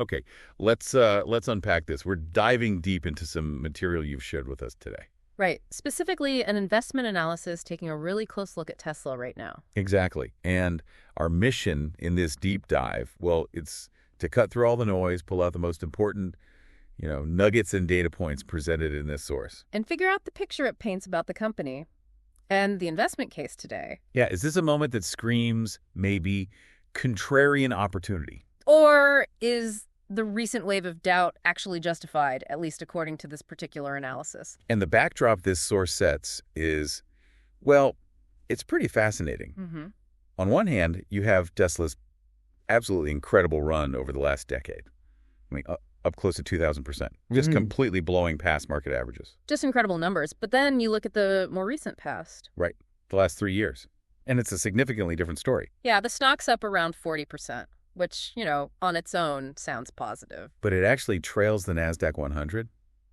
Okay, let's unpack this. We're diving deep into some material you've shared with us today. Right. Specifically, an investment analysis taking a really close look at Tesla right now. Exactly. And our mission in this deep dive, well, it's to cut through all the noise, pull out the most important, nuggets and data points presented in this source. And figure out the picture it paints about the company and the investment case today. Yeah, is this a moment that screams maybe contrarian opportunity? Or is the recent wave of doubt actually justified, at least according to this particular analysis? And the backdrop this source sets is, well, it's pretty fascinating. Mm-hmm. On one hand, you have Tesla's absolutely incredible run over the last decade. I mean, up close to 2,000%, just completely blowing past market averages. Just incredible numbers. But then you look at the more recent past. Right, the last 3 years. And it's a significantly different story. Yeah, the stock's up around 40%, which, on its own sounds positive. But it actually trails the NASDAQ 100.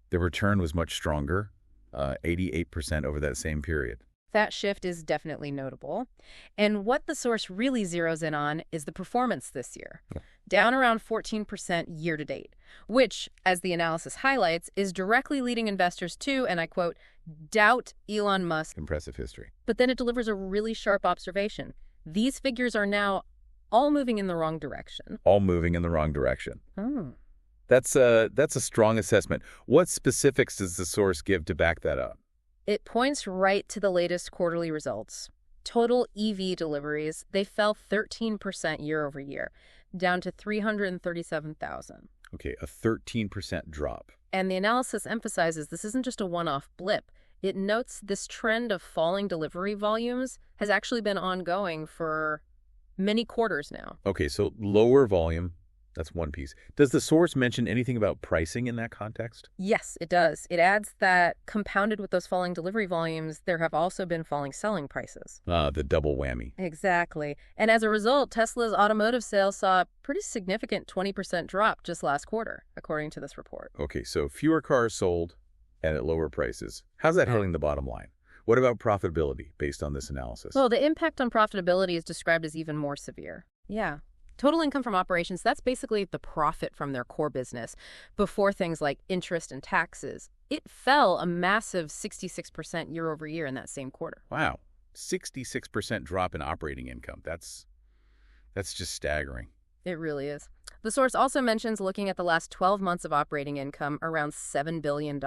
The return was much stronger, 88% over that same period. That shift is definitely notable. And what the source really zeroes in on is the performance this year, down around 14% year to date, which, as the analysis highlights, is directly leading investors to, and I quote, doubt Elon Musk. Impressive history. But then it delivers a really sharp observation. These figures are now all moving in the wrong direction. All moving in the wrong direction. Oh. That's a strong assessment. What specifics does the source give to back that up? It points right to the latest quarterly results. Total EV deliveries, they fell 13% year over year, down to 337,000. Okay, a 13% drop. And the analysis emphasizes this isn't just a one-off blip. It notes this trend of falling delivery volumes has actually been ongoing for many quarters now. Okay, so lower volume, that's one piece. Does the source mention anything about pricing in that context? Yes, it does. It adds that compounded with those falling delivery volumes, there have also been falling selling prices. The double whammy. Exactly. And as a result, Tesla's automotive sales saw a pretty significant 20% drop just last quarter, according to this report. Okay, so fewer cars sold and at lower prices. How's that hitting the bottom line? What about profitability based on this analysis? Well, the impact on profitability is described as even more severe. Yeah. Total income from operations, that's basically the profit from their core business before things like interest and taxes. It fell a massive 66% year over year in that same quarter. Wow, 66% drop in operating income. That's just staggering. It really is. The source also mentions looking at the last 12 months of operating income, around $7 billion,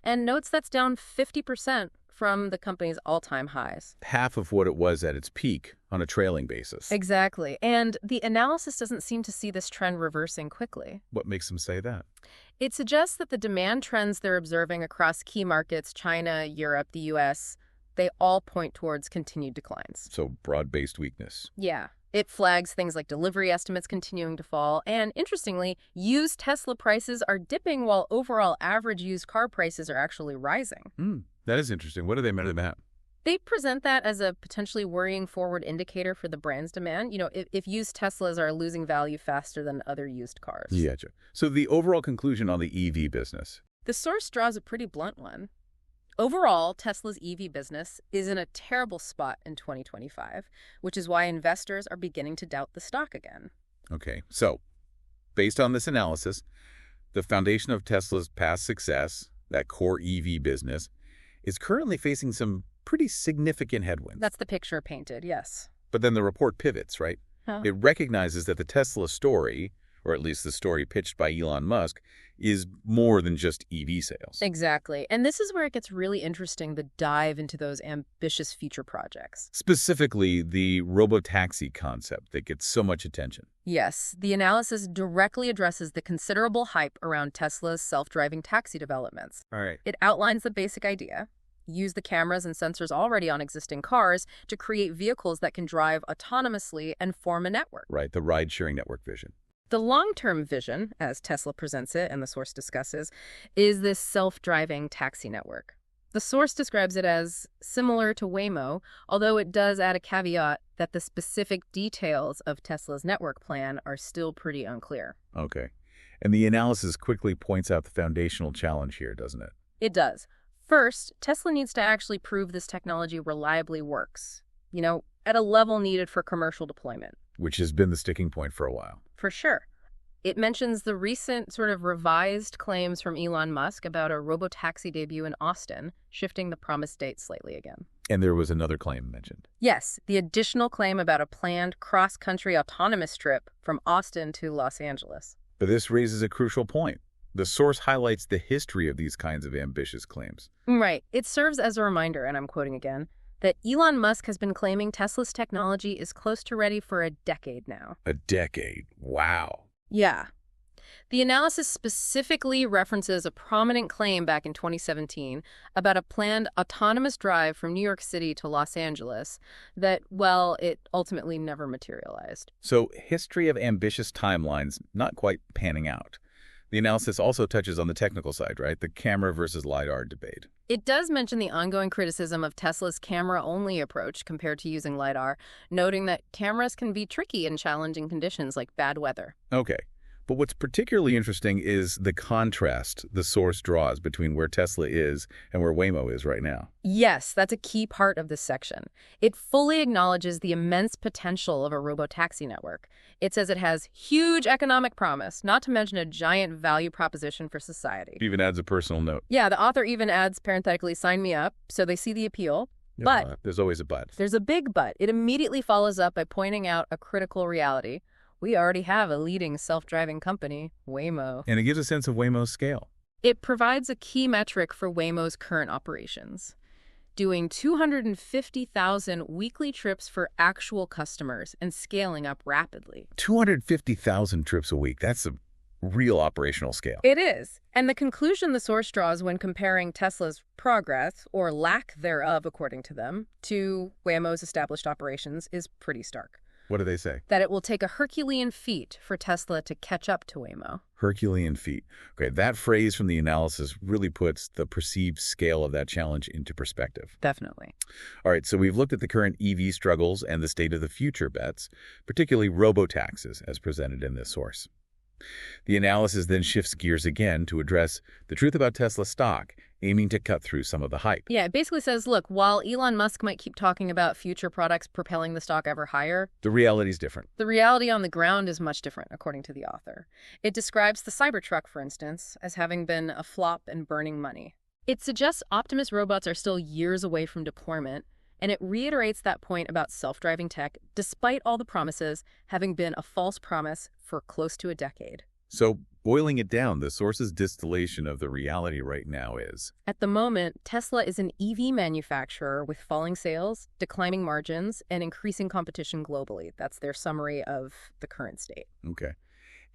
and notes that's down 50% from the company's all-time highs. Half of what it was at its peak on a trailing basis. Exactly. And the analysis doesn't seem to see this trend reversing quickly. What makes them say that? It suggests that the demand trends they're observing across key markets, China, Europe, the U.S., they all point towards continued declines. So broad-based weakness. Yeah. It flags things like delivery estimates continuing to fall, and interestingly, used Tesla prices are dipping while overall average used car prices are actually rising. That is interesting. What do they measure that? They present that as a potentially worrying forward indicator for the brand's demand. If used Teslas are losing value faster than other used cars. Yeah. So the overall conclusion on the EV business. The source draws a pretty blunt one. Overall, Tesla's EV business is in a terrible spot in 2025, which is why investors are beginning to doubt the stock again. Okay, so based on this analysis, the foundation of Tesla's past success, that core EV business, is currently facing some pretty significant headwinds. That's the picture painted, yes. But then the report pivots, right? Huh. It recognizes that the Tesla story, or at least the story pitched by Elon Musk, is more than just EV sales. Exactly. And this is where it gets really interesting, the dive into those ambitious future projects. Specifically, the robotaxi concept that gets so much attention. Yes, the analysis directly addresses the considerable hype around Tesla's self-driving taxi developments. All right. It outlines the basic idea. Use the cameras and sensors already on existing cars to create vehicles that can drive autonomously and form a network. Right, the ride-sharing network vision. The long-term vision, as Tesla presents it and the source discusses, is this self-driving taxi network. The source describes it as similar to Waymo, although it does add a caveat that the specific details of Tesla's network plan are still pretty unclear. Okay. And the analysis quickly points out the foundational challenge here, doesn't it? It does. First, Tesla needs to actually prove this technology reliably works, at a level needed for commercial deployment. Which has been the sticking point for a while. For sure. It mentions the recent sort of revised claims from Elon Musk about a robotaxi debut in Austin, shifting the promised date slightly again. And there was another claim mentioned. Yes, the additional claim about a planned cross-country autonomous trip from Austin to Los Angeles. But this raises a crucial point. The source highlights the history of these kinds of ambitious claims. Right. It serves as a reminder, and I'm quoting again, that Elon Musk has been claiming Tesla's technology is close to ready for a decade now. A decade. Wow. Yeah. The analysis specifically references a prominent claim back in 2017 about a planned autonomous drive from New York City to Los Angeles that, well, it ultimately never materialized. So, history of ambitious timelines not quite panning out. The analysis also touches on the technical side, right? The camera versus LiDAR debate. It does mention the ongoing criticism of Tesla's camera-only approach compared to using LiDAR, noting that cameras can be tricky in challenging conditions like bad weather. Okay. But what's particularly interesting is the contrast the source draws between where Tesla is and where Waymo is right now. Yes, that's a key part of this section. It fully acknowledges the immense potential of a robotaxi network. It says it has huge economic promise, not to mention a giant value proposition for society. It even adds a personal note. Yeah, the author even adds, parenthetically, sign me up, so they see the appeal. But there's always a but. There's a big but. It immediately follows up by pointing out a critical reality. We already have a leading self-driving company, Waymo. And it gives a sense of Waymo's scale. It provides a key metric for Waymo's current operations, doing 250,000 weekly trips for actual customers and scaling up rapidly. 250,000 trips a week. That's a real operational scale. It is. And the conclusion the source draws when comparing Tesla's progress, or lack thereof according to them, to Waymo's established operations is pretty stark. What do they say? That it will take a Herculean feat for Tesla to catch up to Waymo. Herculean feat. Okay, that phrase from the analysis really puts the perceived scale of that challenge into perspective. Definitely. All right, so we've looked at the current EV struggles and the state of the future bets, particularly robotaxis as presented in this source. The analysis then shifts gears again to address the truth about Tesla stock, aiming to cut through some of the hype. Yeah, it basically says, look, while Elon Musk might keep talking about future products propelling the stock ever higher, the reality is different. The reality on the ground is much different, according to the author. It describes the Cybertruck, for instance, as having been a flop and burning money. It suggests Optimus robots are still years away from deployment, and it reiterates that point about self-driving tech, despite all the promises having been a false promise for close to a decade. So, boiling it down, the source's distillation of the reality right now is, at the moment, Tesla is an EV manufacturer with falling sales, declining margins, and increasing competition globally. That's their summary of the current state. Okay.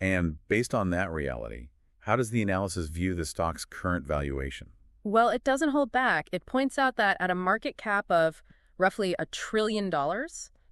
And based on that reality, how does the analysis view the stock's current valuation? Well, it doesn't hold back. It points out that at a market cap of roughly $1 trillion,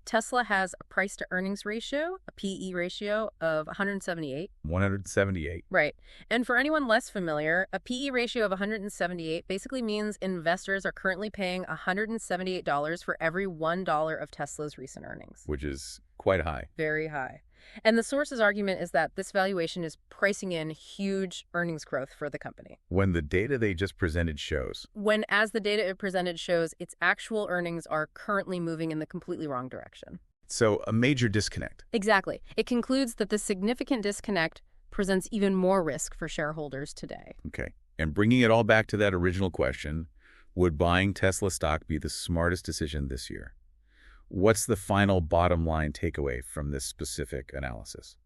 Tesla has a price-to-earnings ratio, a PE ratio of 178. 178. Right. And for anyone less familiar, a PE ratio of 178 basically means investors are currently paying $178 for every $1 of Tesla's recent earnings. Which is quite high. Very high. And the source's argument is that this valuation is pricing in huge earnings growth for the company. When the data they just presented shows. When, as the data it presented shows, its actual earnings are currently moving in the completely wrong direction. So, a major disconnect. Exactly. It concludes that this significant disconnect presents even more risk for shareholders today. Okay. And bringing it all back to that original question, would buying Tesla stock be the smartest decision this year? What's the final bottom line takeaway from this specific analysis?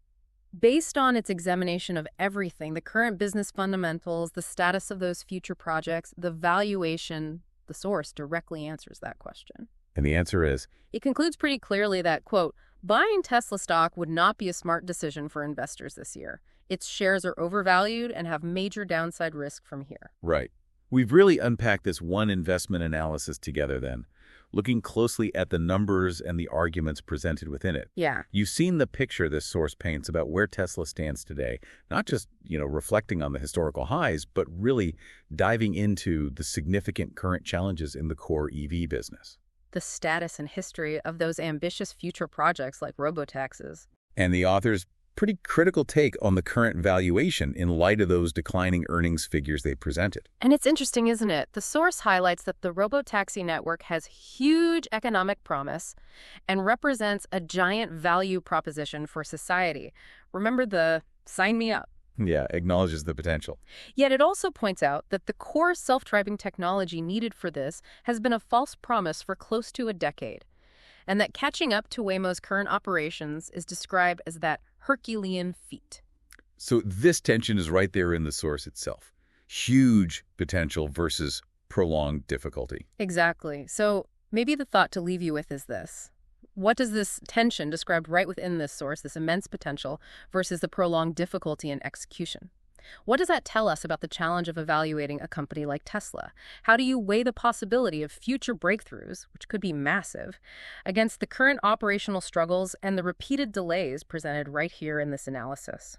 Based on its examination of everything, the current business fundamentals, the status of those future projects, the valuation, the source directly answers that question. And the answer is? It concludes pretty clearly that, quote, buying Tesla stock would not be a smart decision for investors this year. Its shares are overvalued and have major downside risk from here. Right. We've really unpacked this one investment analysis together then, looking closely at the numbers and the arguments presented within it. Yeah. You've seen the picture this source paints about where Tesla stands today, not just, reflecting on the historical highs, but really diving into the significant current challenges in the core EV business. The status and history of those ambitious future projects like robotaxis. And the author's pretty critical take on the current valuation in light of those declining earnings figures they presented. And it's interesting, isn't it? The source highlights that the robotaxi network has huge economic promise and represents a giant value proposition for society. Remember the sign me up. Yeah, acknowledges the potential. Yet it also points out that the core self-driving technology needed for this has been a false promise for close to a decade, and that catching up to Waymo's current operations is described as that Herculean feat. So this tension is right there in the source itself. Huge potential versus prolonged difficulty. Exactly. So maybe the thought to leave you with is this. What does this tension described right within this source, this immense potential, versus the prolonged difficulty in execution? What does that tell us about the challenge of evaluating a company like Tesla? How do you weigh the possibility of future breakthroughs, which could be massive, against the current operational struggles and the repeated delays presented right here in this analysis?